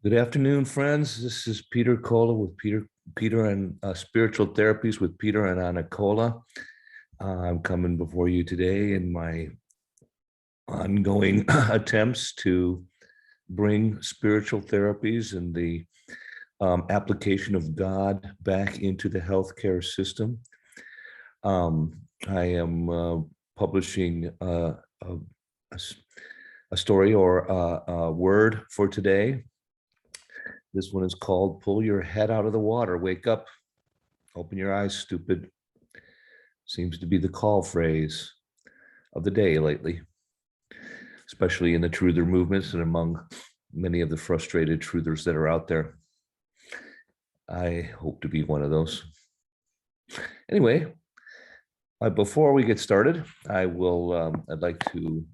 Good afternoon, friends. This is Peter Cola with Peter and Spiritual Therapies with Peter and Anna Cola. I'm coming before you today in my ongoing attempts to bring spiritual therapies and the application of God back into the healthcare system. I am publishing a story or a word for today. This one is called "Pull Your Head Out of the Water, Wake Up, Open Your Eyes, Stupid." Seems to be the call phrase of the day lately, especially in the truther movements and among many of the frustrated truthers that are out there. I hope to be one of those. Anyway, before we get started, I'd like to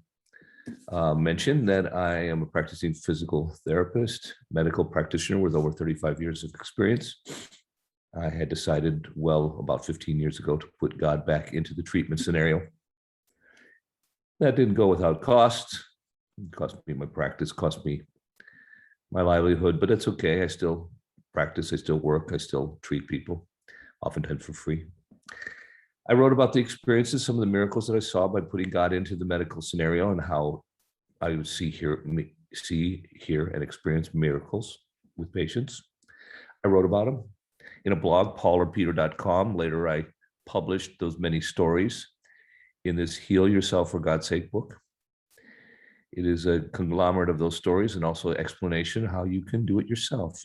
mention that I am a practicing physical therapist, medical practitioner with over 35 years of experience. I had decided, about 15 years ago, to put God back into the treatment scenario. That didn't go without cost. It cost me my practice, cost me my livelihood, but it's okay. I still practice, I still work, I still treat people, oftentimes for free. I wrote about the experiences, some of the miracles that I saw by putting God into the medical scenario and how I would see, hear, and experience miracles with patients. I wrote about them in a blog, paulerpeter.com. Later, I published those many stories in this Heal Yourself for God's Sake book. It is a conglomerate of those stories and also explanation how you can do it yourself.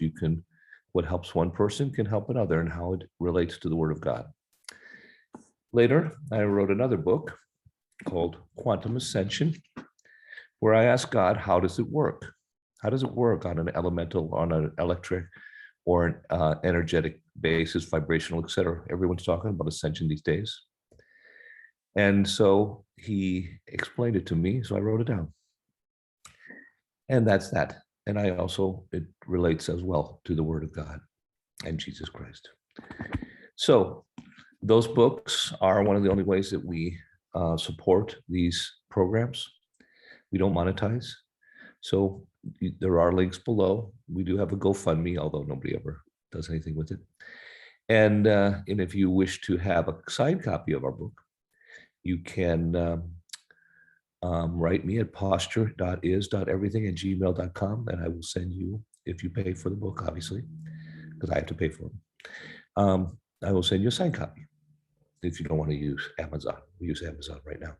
What helps one person can help another, and how it relates to the Word of God. Later, I wrote another book called Quantum Ascension, where I asked God, how does it work? How does it work on an elemental, on an electric, or an energetic basis, vibrational, etc.? Everyone's talking about ascension these days. And so he explained it to me, so I wrote it down. And that's that. And it relates as well to the Word of God and Jesus Christ. So those books are one of the only ways that we support these programs. We don't monetize. So there are links below. We do have a GoFundMe, although nobody ever does anything with it. And if you wish to have a signed copy of our book, you can write me at posture.is.everything@gmail.com, and I will send you, if you pay for the book, obviously, because I have to pay for them. I will send you a signed copy if you don't want to use Amazon. We use Amazon right now.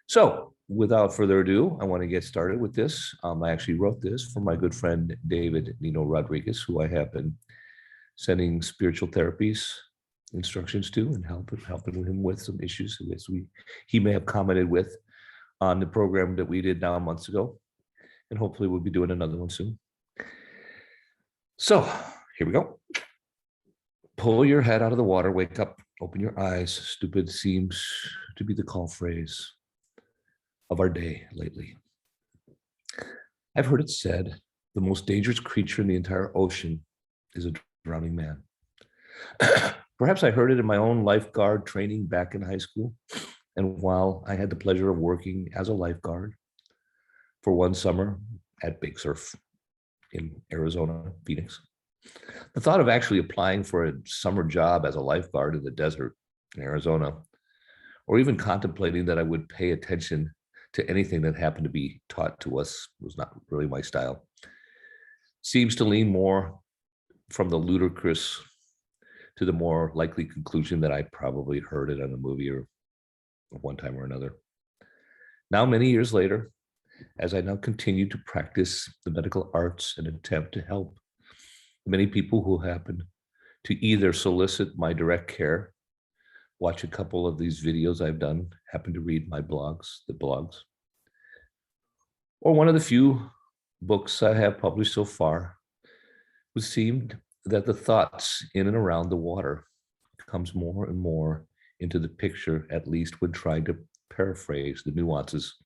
So without further ado, I want to get started with this. I actually wrote this for my good friend, David Nino Rodriguez, who I have been sending spiritual therapies instructions to and helping him with some issues he may have commented with on the program that we did now months ago. And hopefully we'll be doing another one soon. So here we go. Pull your head out of the water, wake up, open your eyes. Stupid seems to be the call phrase of our day lately. I've heard it said the most dangerous creature in the entire ocean is a drowning man. Perhaps I heard it in my own lifeguard training back in high school. And while I had the pleasure of working as a lifeguard for one summer at Big Surf in Arizona, Phoenix, the thought of actually applying for a summer job as a lifeguard in the desert in Arizona, or even contemplating that I would pay attention to anything that happened to be taught to us, was not really my style. Seems to lean more from the ludicrous to the more likely conclusion that I probably heard it on a movie or one time or another. Now, many years later, as I now continue to practice the medical arts and attempt to help many people who happen to either solicit my direct care, watch a couple of these videos I've done, happen to read my blogs, or one of the few books I have published so far, it seemed that the thoughts in and around the water comes more and more into the picture, at least when trying to paraphrase the nuances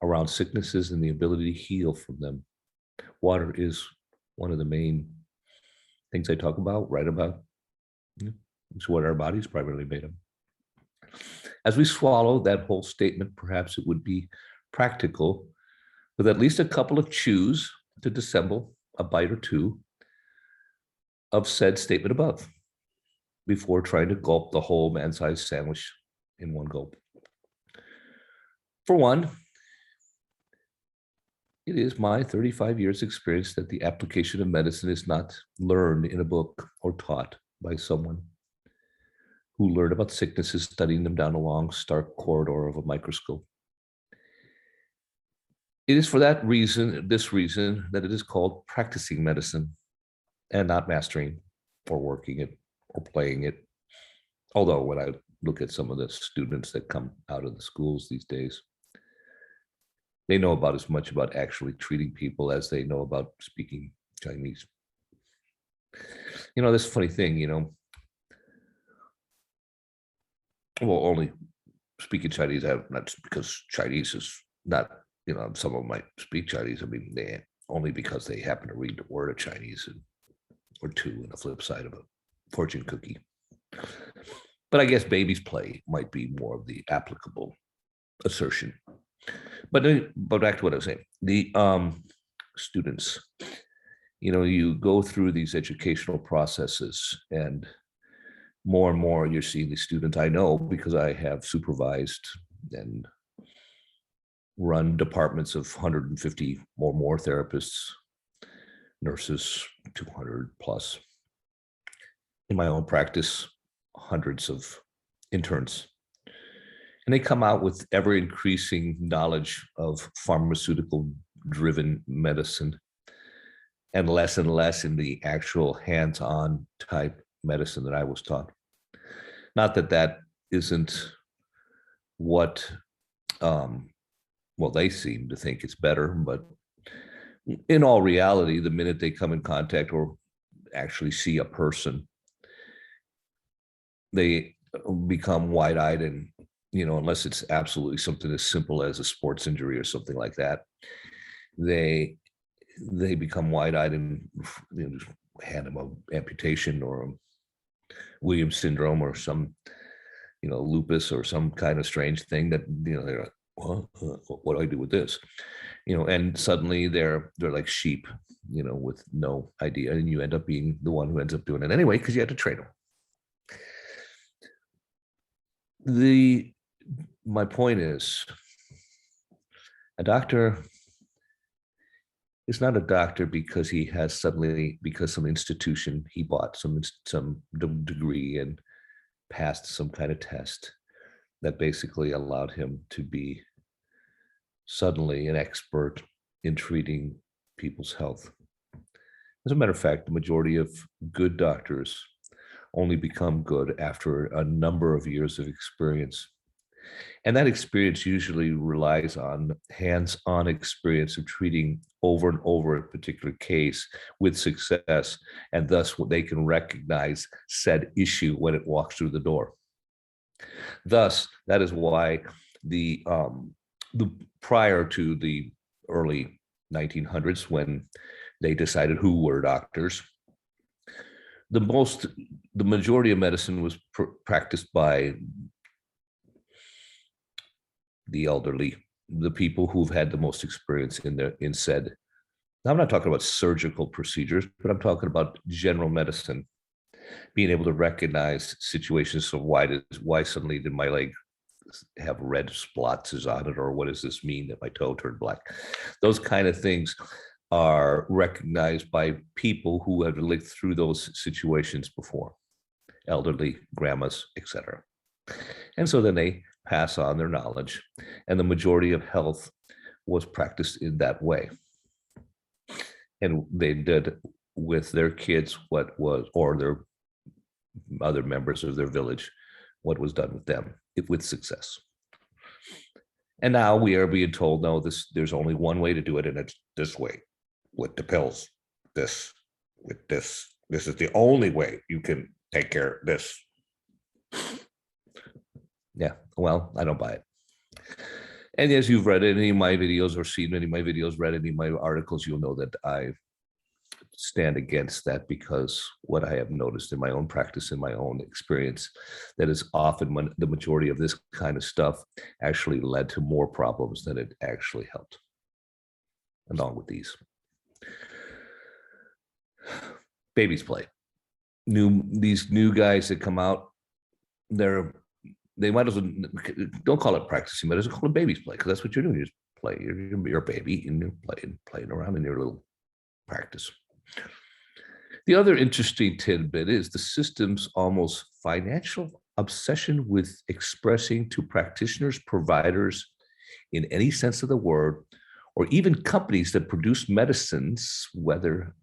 around sicknesses and the ability to heal from them. Water is one of the main things I talk about, write about. It's what our body's primarily made of. As we swallow that whole statement, perhaps it would be practical with at least a couple of chews to dissemble a bite or two of said statement above before trying to gulp the whole man-sized sandwich in one gulp. For one, it is my 35 years experience that the application of medicine is not learned in a book or taught by someone who learned about sicknesses studying them down a long, stark corridor of a microscope. It is for that reason, this reason, that it is called practicing medicine and not mastering or working it or playing it. Although when I look at some of the students that come out of the schools these days, they know about as much about actually treating people as they know about speaking Chinese. This funny thing, well, only speaking Chinese, not just because Chinese is not, some of them might speak Chinese. I mean, only because they happen to read the word of Chinese or two in the flip side of a fortune cookie. But I guess babies play might be more of the applicable assertion. But back to what I was saying, the students, you go through these educational processes, and more you're seeing the students. I know because I have supervised and run departments of 150 or more therapists, nurses, 200 plus. In my own practice, hundreds of interns. And they come out with ever increasing knowledge of pharmaceutical driven medicine and less in the actual hands-on type medicine that I was taught. Not that that isn't what, they seem to think it's better, but in all reality, the minute they come in contact or actually see a person, they become wide-eyed and, unless it's absolutely something as simple as a sports injury or something like that, they become wide-eyed and just hand them an amputation or a Williams syndrome or some, lupus or some kind of strange thing that, they're like, well, what do I do with this? And suddenly they're like sheep, with no idea. And you end up being the one who ends up doing it anyway, because you had to train them. My point is, a doctor is not a doctor because he has because some institution he bought some degree and passed some kind of test that basically allowed him to be suddenly an expert in treating people's health. As a matter of fact, the majority of good doctors only become good after a number of years of experience. And that experience usually relies on hands-on experience of treating over and over a particular case with success, and thus they can recognize said issue when it walks through the door. Thus, that is why the prior to the early 1900s, when they decided who were doctors, the majority of medicine was practiced by the elderly, the people who've had the most experience in said. Now, I'm not talking about surgical procedures, but I'm talking about general medicine, being able to recognize situations. So why suddenly did my leg have red splotches on it, or what does this mean that my toe turned black? Those kind of things are recognized by people who have lived through those situations before, elderly, grandmas, etc. And so then they pass on their knowledge, and the majority of health was practiced in that way. And they did with their kids or their other members of their village, what was done with them with success. And now we are being told, no, there's only one way to do it, and it's this way, with the pills, this is the only way you can take care of this. Yeah, well, I don't buy it. And as you've read any of my videos or seen any of my videos, read any of my articles, you'll know that I stand against that, because what I have noticed in my own practice, in my own experience, that is often the majority of this kind of stuff actually led to more problems than it actually helped, along with these. babies play. These new guys that come out, they might as well don't call it practicing, but call it babies play, because that's what you're doing. You just play. You're a baby and you're playing around in your little practice. The other interesting tidbit is the system's almost financial obsession with expressing to practitioners, providers, in any sense of the word, or even companies that produce medicines, whether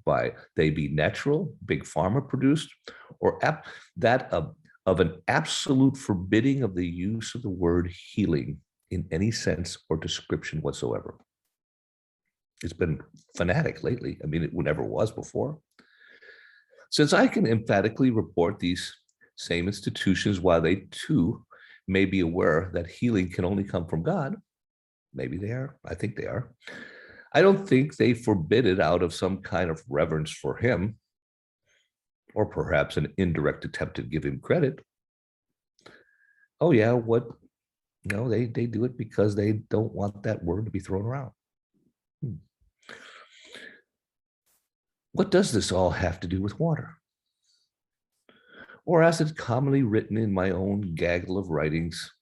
they be natural, big pharma produced, or that of an absolute forbidding of the use of the word healing in any sense or description whatsoever. It's been fanatic lately. I mean, it never was before. Since I can emphatically report these same institutions, while they too may be aware that healing can only come from God, maybe they are, I think they are, I don't think they forbid it out of some kind of reverence for him, or perhaps an indirect attempt to give him credit. Oh yeah, they do it because they don't want that word to be thrown around. What does this all have to do with water? Or as it's commonly written in my own gaggle of writings,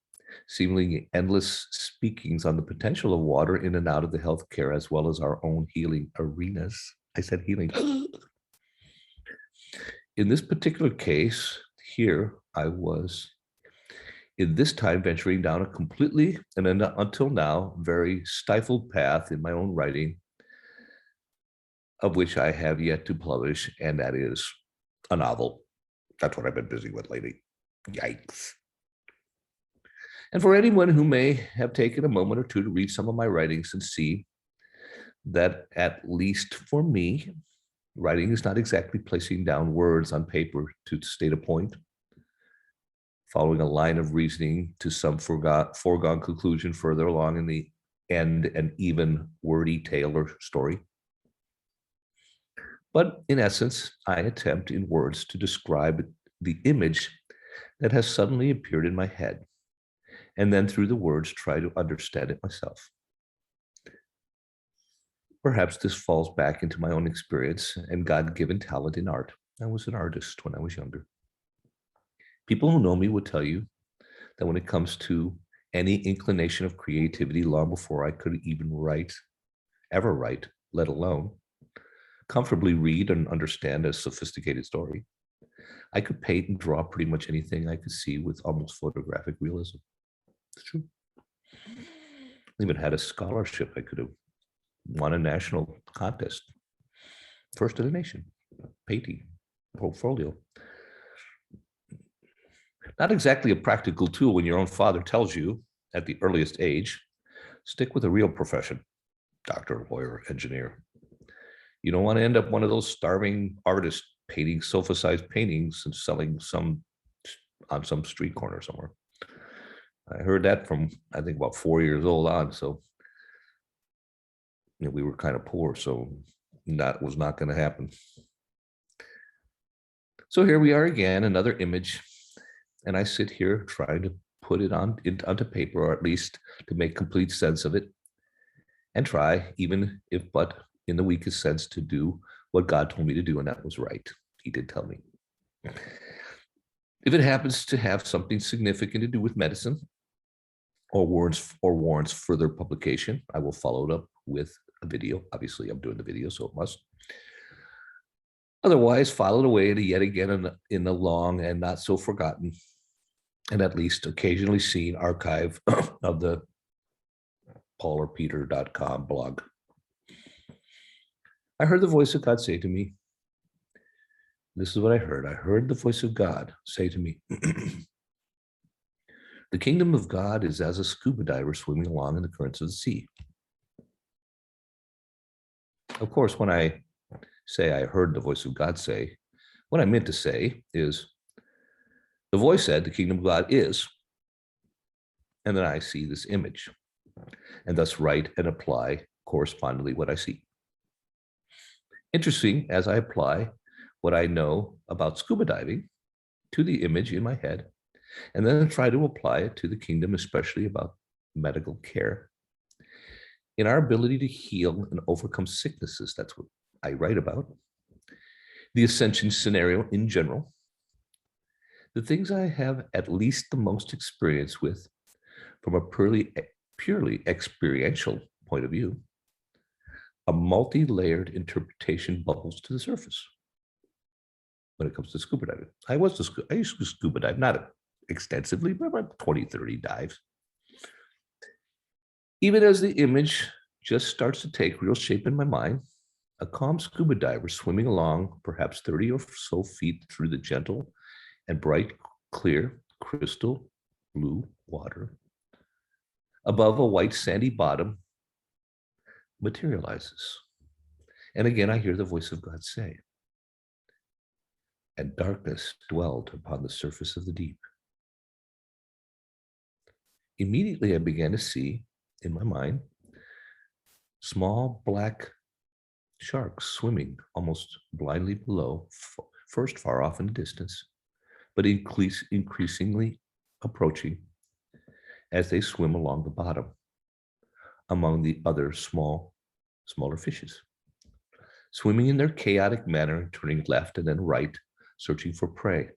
seemingly endless speakings on the potential of water in and out of the healthcare as well as our own healing arenas. I said healing. In this particular case, here I was in this time venturing down a completely and until now very stifled path in my own writing, of which I have yet to publish, and that is a novel. That's what I've been busy with lately. Yikes. And for anyone who may have taken a moment or two to read some of my writings and see that, at least for me, writing is not exactly placing down words on paper to state a point, following a line of reasoning to some foregone conclusion further along in the end, an even wordy tale or story. But in essence, I attempt in words to describe the image that has suddenly appeared in my head, and then through the words try to understand it myself. Perhaps this falls back into my own experience and God-given talent in art. I was an artist when I was younger. People who know me would tell you that when it comes to any inclination of creativity, long before I could even ever write, let alone comfortably read and understand a sophisticated story, I could paint and draw pretty much anything I could see with almost photographic realism. It's true. I even had a scholarship. I could have won a national contest. First in the nation, painting, portfolio. Not exactly a practical tool when your own father tells you at the earliest age, stick with a real profession, doctor, lawyer, engineer. You don't want to end up one of those starving artists painting sofa-sized paintings and selling some on some street corner somewhere. I heard that from, I think, about 4 years old on. So we were kind of poor, so that was not going to happen. So here we are again, another image, and I sit here trying to put it onto paper, or at least to make complete sense of it, and try, even if but in the weakest sense, to do what God told me to do, and that was right. He did tell me. If it happens to have something significant to do with medicine, or warrants further publication, I will follow it up with a video. Obviously, I'm doing the video, so it must. Otherwise, file it away yet again in the long and not so forgotten, and at least occasionally seen archive of the paulerpeter.com blog. I heard the voice of God say to me, this is what I heard. I heard the voice of God say to me, the kingdom of God is as a scuba diver swimming along in the currents of the sea. Of course, when I say I heard the voice of God say, what I meant to say is, the voice said the kingdom of God is, and then I see this image, and thus write and apply correspondingly what I see. Interesting, as I apply what I know about scuba diving to the image in my head, and then try to apply it to the kingdom, especially about medical care. In our ability to heal and overcome sicknesses, that's what I write about. the ascension scenario in general, the things I have at least the most experience with from a purely experiential point of view, a multi-layered interpretation bubbles to the surface when it comes to scuba diving. I used to scuba dive, not extensively, but about 20, 30 dives. Even as the image just starts to take real shape in my mind, a calm scuba diver swimming along perhaps 30 or so feet through the gentle and bright, clear, crystal blue water above a white sandy bottom materializes. And again, I hear the voice of God say, and darkness dwelled upon the surface of the deep. Immediately, I began to see in my mind small black sharks swimming almost blindly below, first far off in the distance, but increasingly approaching as they swim along the bottom among the other smaller fishes, swimming in their chaotic manner, turning left and then right, searching for prey.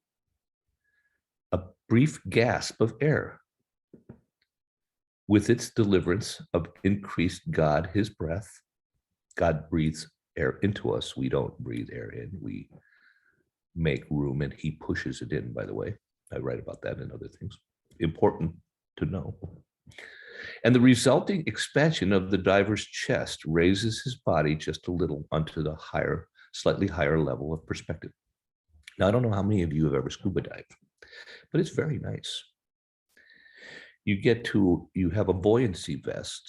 A brief gasp of air with its deliverance of increased God, his breath. God breathes air into us. We don't breathe air in. We make room and he pushes it in, by the way. I write about that and other things. Important to know. And the resulting expansion of the diver's chest raises his body just a little onto the slightly higher level of perspective. Now, I don't know how many of you have ever scuba dived, but it's very nice. You have a buoyancy vest,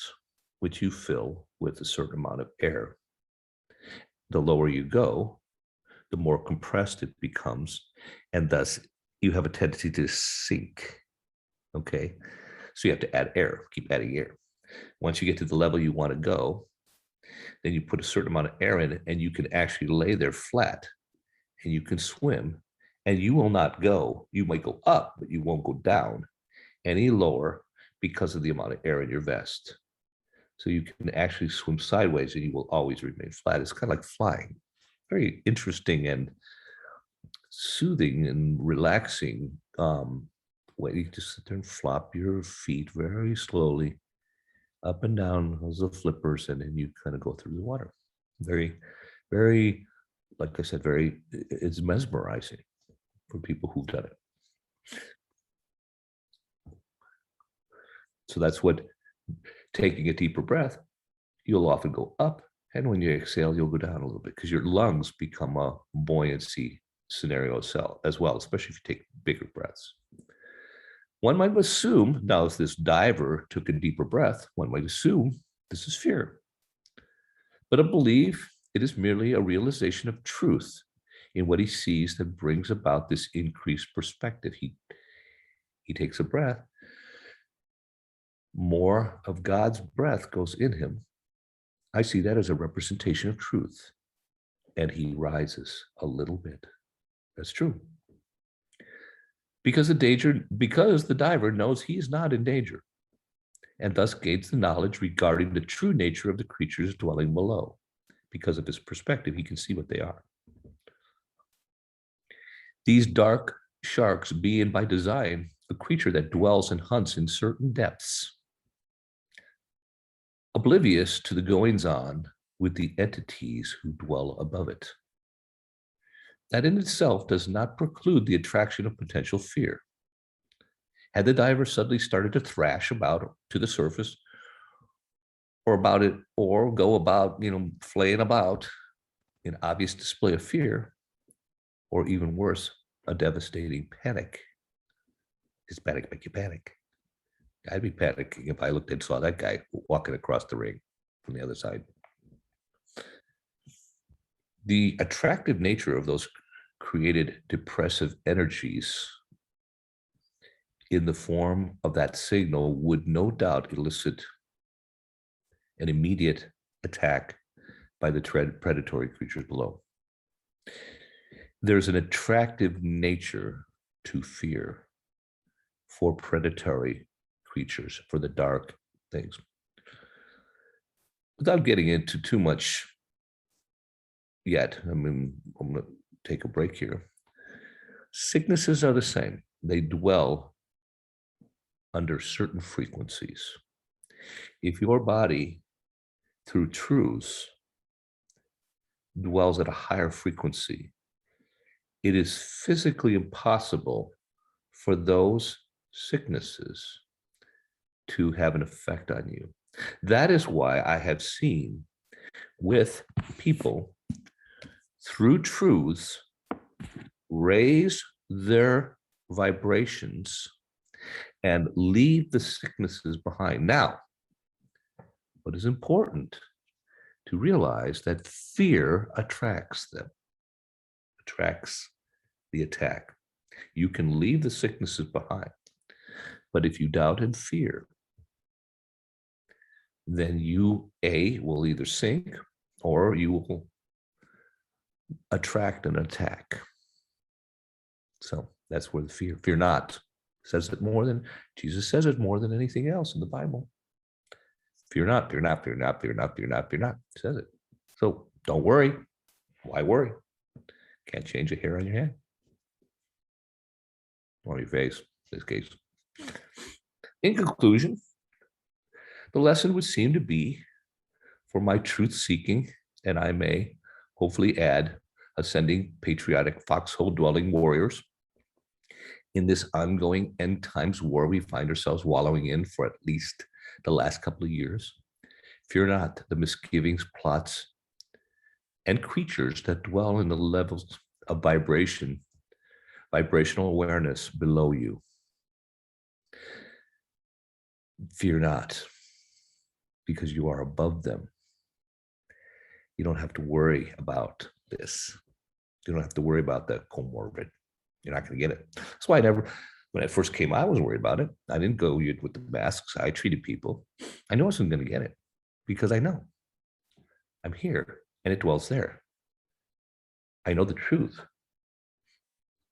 which you fill with a certain amount of air. The lower you go, the more compressed it becomes, and thus you have a tendency to sink. Okay, so you have to add air, keep adding air. Once you get to the level you want to go, then you put a certain amount of air in it, and you can actually lay there flat, and you can swim, and you will not go. You might go up, but you won't go down any lower because of the amount of air in your vest. So you can actually swim sideways, and you will always remain flat. It's kind of like flying. Very interesting and soothing and relaxing way. You just sit there and flop your feet very slowly up and down as the flippers, and then you kind of go through the water. Very, very, like I said, it's mesmerizing for people who've done it. So that's what, taking a deeper breath, you'll often go up, and when you exhale, you'll go down a little bit because your lungs become a buoyancy scenario as well, especially if you take bigger breaths. One might assume, now as this diver took a deeper breath, one might assume this is fear. But I believe it is merely a realization of truth in what he sees that brings about this increased perspective. He takes a breath, more of God's breath goes in him. I see that as a representation of truth, and he rises a little bit. That's true. Because the diver knows he is not in danger, and thus gains the knowledge regarding the true nature of the creatures dwelling below. Because of his perspective, he can see what they are. These dark sharks being by design a creature that dwells and hunts in certain depths, oblivious to the goings-on with the entities who dwell above it. That in itself does not preclude the attraction of potential fear. Had the diver suddenly started to thrash about to the surface, or go about, flaying about in obvious display of fear, or even worse, a devastating panic. Does panic make you panic? I'd be panicking if I looked and saw that guy walking across the ring from the other side. The attractive nature of those created depressive energies in the form of that signal would no doubt elicit an immediate attack by the predatory creatures below. There's an attractive nature to fear for predatory creatures, for the dark things. Without getting into too much yet, I'm take a break here. Sicknesses are the same. They dwell under certain frequencies. If your body, through truths, dwells at a higher frequency, it is physically impossible for those sicknesses to have an effect on you. That is why I have seen with people through truths raise their vibrations and leave the sicknesses behind. Now, what is important to realize that fear attracts them, attracts the attack. You can leave the sicknesses behind, but if you doubt and fear, then you, A, will either sink or you will attract an attack. So that's where the fear not says it more than, Jesus says it more than anything else in the Bible. Fear not, fear not, fear not, fear not, fear not, fear not, says it. So don't worry. Why worry? Can't change a hair on your head. Or your face, in this case. In conclusion, the lesson would seem to be for my truth-seeking, and I may hopefully add ascending patriotic foxhole-dwelling warriors in this ongoing end times war we find ourselves wallowing in for at least the last couple of years. Fear not the misgivings, plots, and creatures that dwell in the levels of vibrational awareness below you. Fear not, because you are above them. You don't have to worry about this. You don't have to worry about the comorbid. You're not going to get it. That's why when I first came, I wasn't worried about it. I didn't go with the masks. I treated people. I knew I wasn't going to get it because I know I'm here and it dwells there. I know the truth.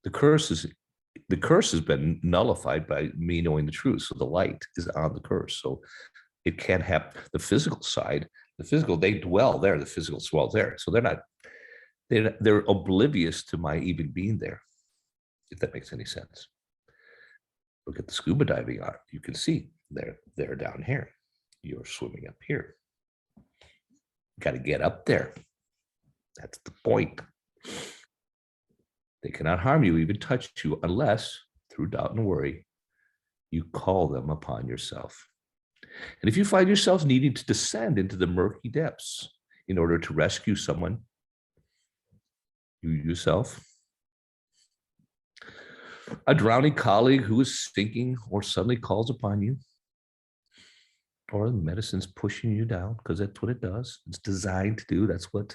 The curse has been nullified by me knowing the truth. So the light is on the curse. So it can't have the physical side. The physical, they dwell there. The physical dwells there. So they're oblivious to my even being there, if that makes any sense. Look at the scuba diving art. You can see they're down here. You're swimming up here. You got to get up there. That's the point. They cannot harm you, even touch you, unless, through doubt and worry, you call them upon yourself. And if you find yourself needing to descend into the murky depths in order to rescue someone, you yourself, a drowning colleague who is sinking or suddenly calls upon you, or the medicine's pushing you down, because that's what it does. It's designed to do. That's what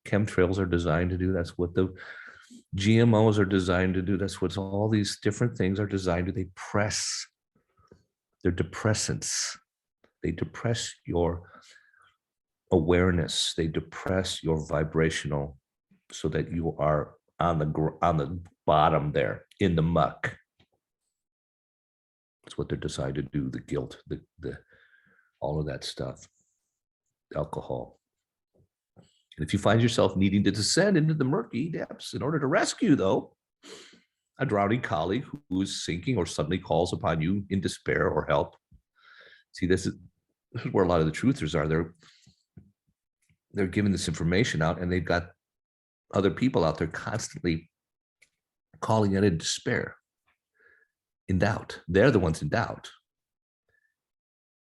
chemtrails are designed to do. That's what the GMOs are designed to do. That's what all these different things are designed to do. They're depressants. They depress your awareness. They depress your vibrational, so that you are on the bottom there in the muck. That's what they're designed to do. The guilt, the all of that stuff, alcohol. And if you find yourself needing to descend into the murky depths in order to rescue, though, a drowning colleague who is sinking or suddenly calls upon you in despair or help. See, this is where a lot of the truthers are. They're giving this information out, and they've got other people out there constantly calling it in despair, in doubt. They're the ones in doubt.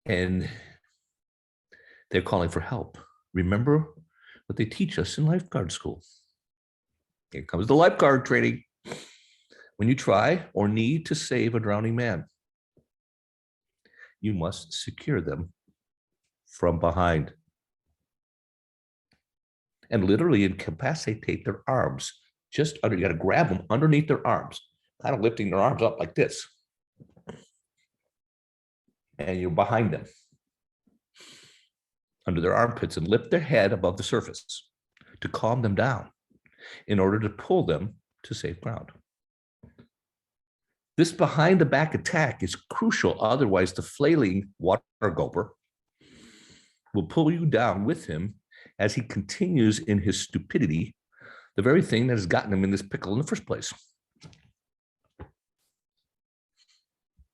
And they're calling for help. Remember what they teach us in lifeguard school. Here comes the lifeguard training. When you try or need to save a drowning man, you must secure them from behind and literally incapacitate their arms. You got to grab them underneath their arms, kind of lifting their arms up like this. And you're behind them, under their armpits, and lift their head above the surface to calm them down in order to pull them to safe ground. This behind the back attack is crucial. Otherwise, the flailing water gulper will pull you down with him as he continues in his stupidity the very thing that has gotten them in this pickle in the first place.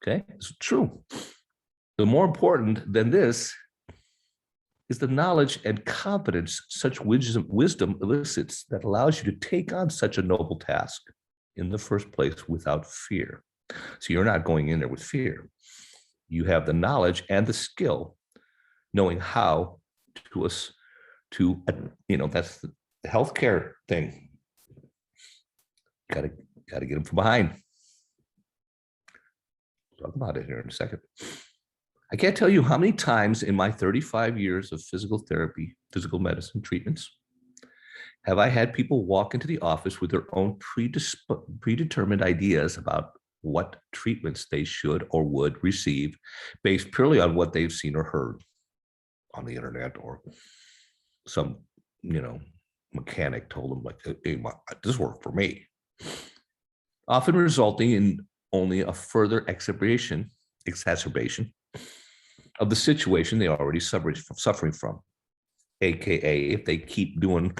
Okay, it's true. The more important than this is the knowledge and confidence such wisdom elicits that allows you to take on such a noble task in the first place without fear. So you're not going in there with fear. You have the knowledge and the skill, knowing how that's the healthcare thing. Got to get them from behind. Talk about it here in a second. I can't tell you how many times in my 35 years of physical therapy, physical medicine treatments, have I had people walk into the office with their own predetermined ideas about what treatments they should or would receive based purely on what they've seen or heard on the internet, or some, mechanic told them, like, hey, this worked for me. Often resulting in only a further exacerbation of the situation they already suffering from. AKA, if they keep doing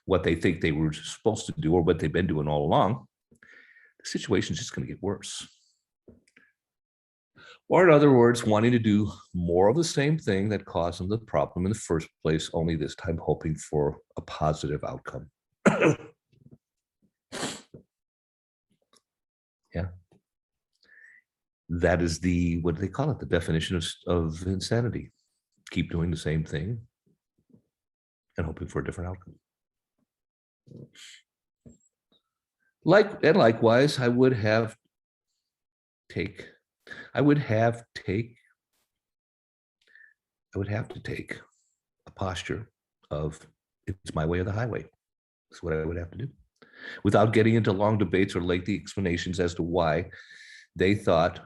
what they think they were supposed to do or what they've been doing all along, the situation's just going to get worse. Or in other words, wanting to do more of the same thing that caused them the problem in the first place, only this time hoping for a positive outcome. Yeah. That is what do they call it? The definition of insanity. Keep doing the same thing and hoping for a different outcome. Likewise, I would have to take a posture of it's my way or the highway. That's what I would have to do, without getting into long debates or lengthy explanations as to why they thought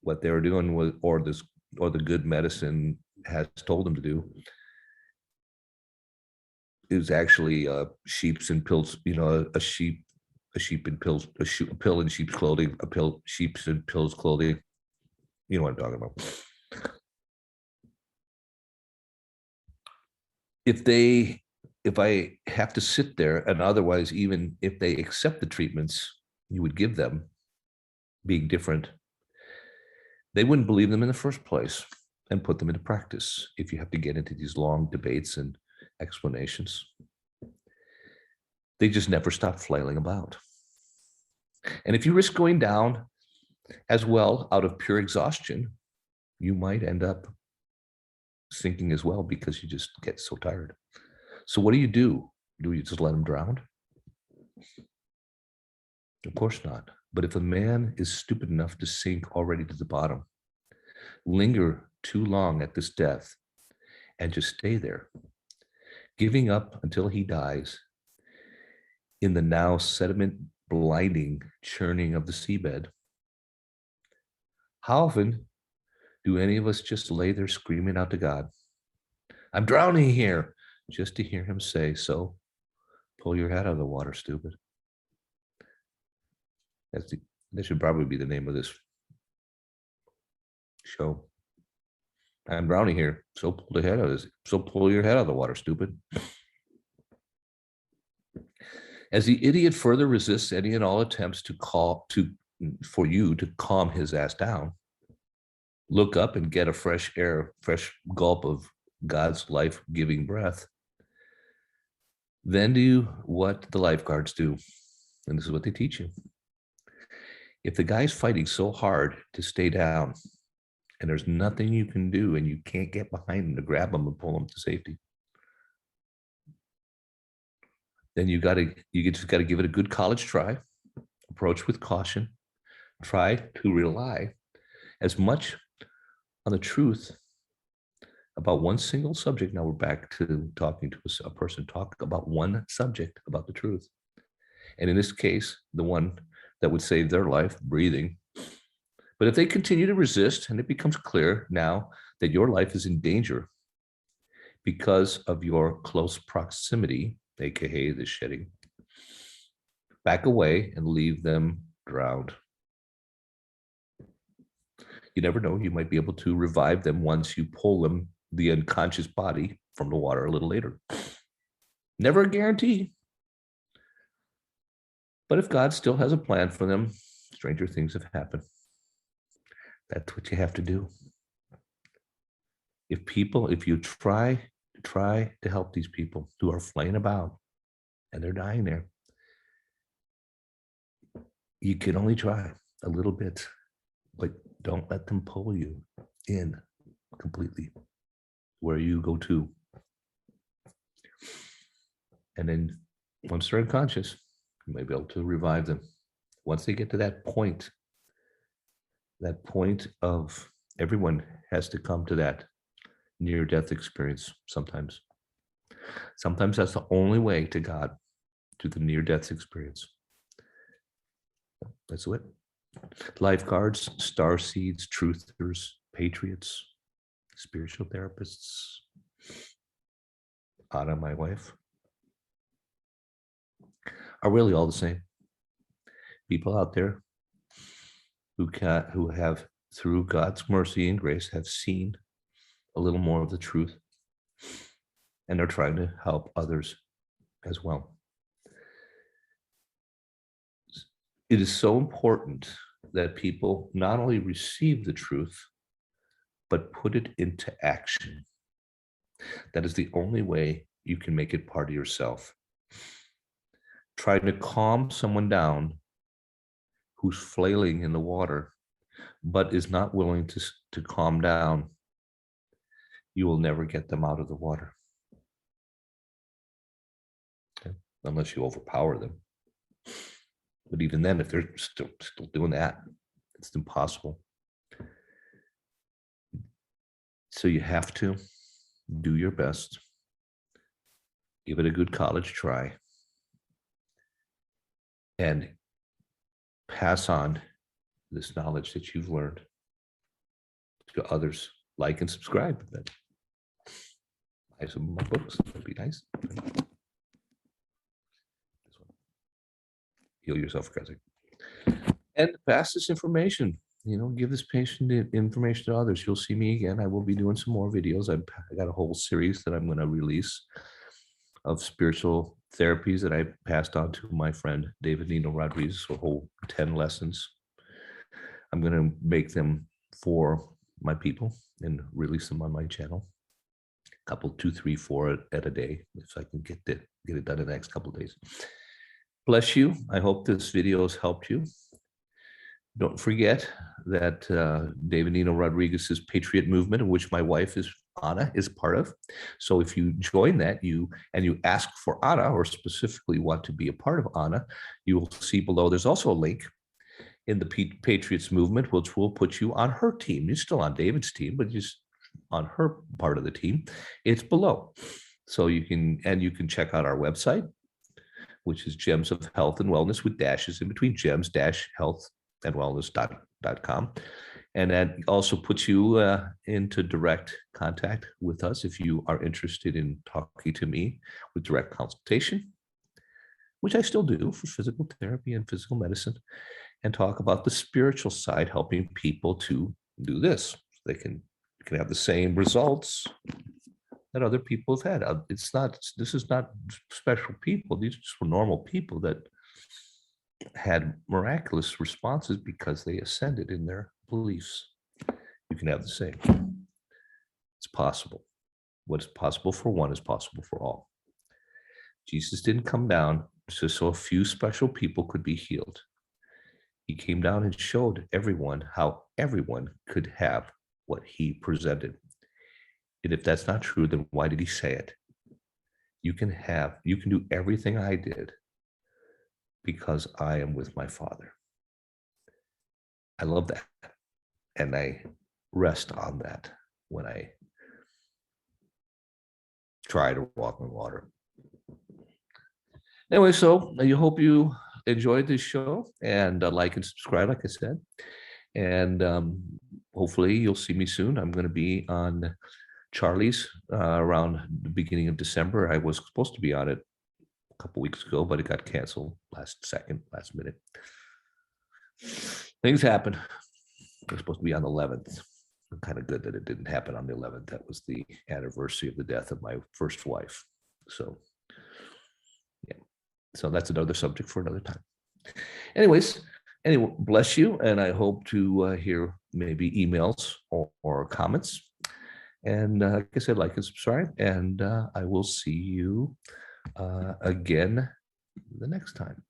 what they were doing was, or the good medicine has told them to do, is actually sheep's and pills. A sheep in pills, a pill in sheep's clothing, sheep's and pills clothing. You know what I'm talking about. If I have to sit there, and otherwise, even if they accept the treatments you would give them, being different, they wouldn't believe them in the first place and put them into practice if you have to get into these long debates and explanations. They just never stop flailing about. And if you risk going down as well out of pure exhaustion, you might end up sinking as well because you just get so tired. So what do? Do you just let them drown? Of course not. But if a man is stupid enough to sink already to the bottom, linger too long at this death, and just stay there, giving up until he dies in the now sediment blinding churning of the seabed, how often do any of us just lay there screaming out to God, I'm drowning here, just to hear him say, so pull your head out of the water, stupid. That should probably be the name of this show. I'm drowning here, so pull your head out of the water, stupid. As the idiot further resists any and all attempts for you to calm his ass down, look up and get a fresh gulp of God's life-giving breath. Then do what the lifeguards do, and this is what they teach you. If the guy's fighting so hard to stay down, and there's nothing you can do, and you can't get behind him to grab him and pull him to safety, then you just got to give it a good college try, approach with caution, try to rely as much on the truth about one single subject. Now we're back to talking to a person, talk about one subject about the truth. And in this case, the one that would save their life, breathing. But if they continue to resist, and it becomes clear now that your life is in danger because of your close proximity, aka the shedding, back away and leave them drowned. You never know, you might be able to revive them once you pull them, the unconscious body, from the water a little later. Never a guarantee, But if God still has a plan for them, stranger things have happened. That's what you have to do. If you try to help these people who are flaying about and they're dying there, you can only try a little bit, but don't let them pull you in completely where you go to. And then once they're unconscious, you may be able to revive them. Once they get to that point of everyone has to come to that near-death experience sometimes. Sometimes that's the only way to God, to the near-death experience. That's it. Lifeguards, star seeds, truthers, patriots, spiritual therapists. Anna, my wife, are really all the same. People out there who have, through God's mercy and grace, have seen a little more of the truth, and are trying to help others as well. It is so important that people not only receive the truth, but put it into action. That is the only way you can make it part of yourself. Trying to calm someone down who's flailing in the water, but is not willing to calm down, you will never get them out of the water. Okay? Unless you overpower them. But even then, if they're still doing that, it's impossible. So you have to do your best. Give it a good college try. And pass on this knowledge that you've learned to others. Like and subscribe. Buy some of my books. That'd be nice. This one. Heal yourself, Kresik. And pass this information. Give this patient information to others. You'll see me again. I will be doing some more videos. I got a whole series that I'm going to release of spiritual therapies that I passed on to my friend David Nino Rodriguez, a whole 10 lessons. I'm going to make them for my people and release them on my channel. A couple, 2, 3, 4 at a day, if I can get it done in the next couple of days. Bless you. I hope this video has helped you. Don't forget that David Nino Rodriguez's Patriot Movement, in which my wife Anna is part of. So if you join that, you ask for Anna, or specifically want to be a part of Anna, you will see below there's also a link in the Patriots Movement, which will put you on her team. You're still on David's team, but just on her part of the team. It's below. So you can check out our website, which is Gems of Health and Wellness, with dashes in between, gems-healthandwellness.com. And that also puts you into direct contact with us if you are interested in talking to me with direct consultation, which I still do for physical therapy and physical medicine, and talk about the spiritual side, helping people to do this. So they can have the same results that other people have had. This is not special people. These are just normal people that had miraculous responses because they ascended in their beliefs. You can have the same. It's possible. What is possible for one is possible for all. Jesus didn't come down just so a few special people could be healed. He came down and showed everyone how everyone could have what he presented. And if that's not true, then why did he say it? You can do everything I did because I am with my Father. I love that. And I rest on that when I try to walk on water. Anyway, so I hope you enjoyed this show, and like and subscribe, like I said. And hopefully you'll see me soon. I'm going to be on Charlie's around the beginning of December. I was supposed to be on it a couple weeks ago, but it got canceled last minute. Things happen. I was supposed to be on the 11th. I'm kind of good that it didn't happen on the 11th. That was the anniversary of the death of my first wife. So, yeah. So that's another subject for another time. Anyways, anyway, bless you. And I hope to hear maybe emails or comments. And like I said, like and subscribe. And I will see you again the next time.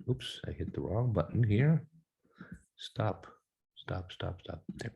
Oops, I hit the wrong button here. Stop. There.